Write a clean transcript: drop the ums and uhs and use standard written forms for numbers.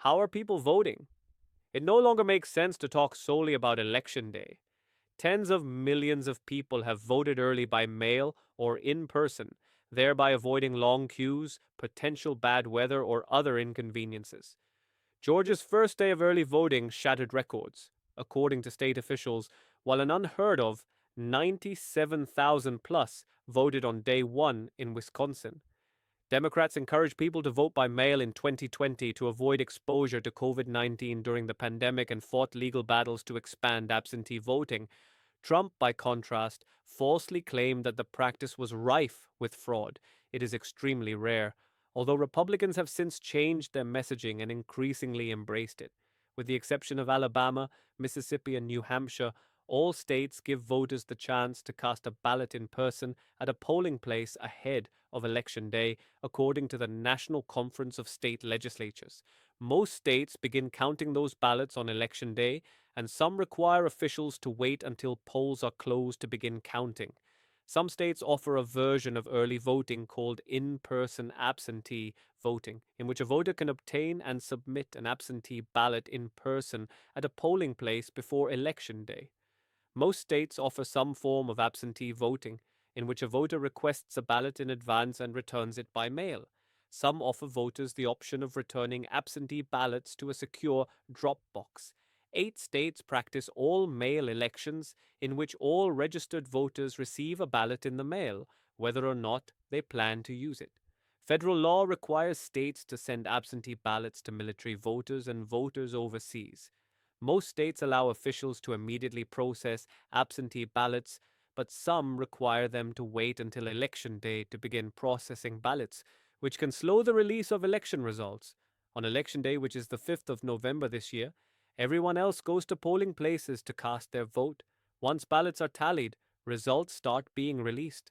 How are people voting? It no longer makes sense to talk solely about election day. Tens of millions of people have voted early by mail or in person, thereby avoiding long queues, potential bad weather, or other inconveniences. Georgia's first day of early voting shattered records, according to state officials, while an unheard of 97,000 plus voted on day one in Wisconsin. Democrats encouraged people to vote by mail in 2020 to avoid exposure to COVID 19 during the pandemic and fought legal battles to expand absentee voting. Trump, by contrast, falsely claimed that the practice was rife with fraud. It is extremely rare, although Republicans have since changed their messaging and increasingly embraced it. With the exception of Alabama, Mississippi, and New Hampshire, all states give voters the chance to cast a ballot in person at a polling place ahead of Election Day, according to the National Conference of State Legislatures. Most states begin counting those ballots on Election Day, and some require officials to wait until polls are closed to begin counting. Some states offer a version of early voting called in person absentee voting, in which a voter can obtain and submit an absentee ballot in person at a polling place before Election Day. Most states offer some form of absentee voting, in which a voter requests a ballot in advance and returns it by mail. Some offer voters the option of returning absentee ballots to a secure drop box. 8 states practice all mail elections, in which all registered voters receive a ballot in the mail, whether or not they plan to use it. Federal law requires states to send absentee ballots to military voters and voters overseas. Most states allow officials to immediately process absentee ballots, but some require them to wait until Election Day to begin processing ballots, which can slow the release of election results. On Election Day, which is the 5th of November this year, everyone else goes to polling places to cast their vote. Once ballots are tallied, results start being released.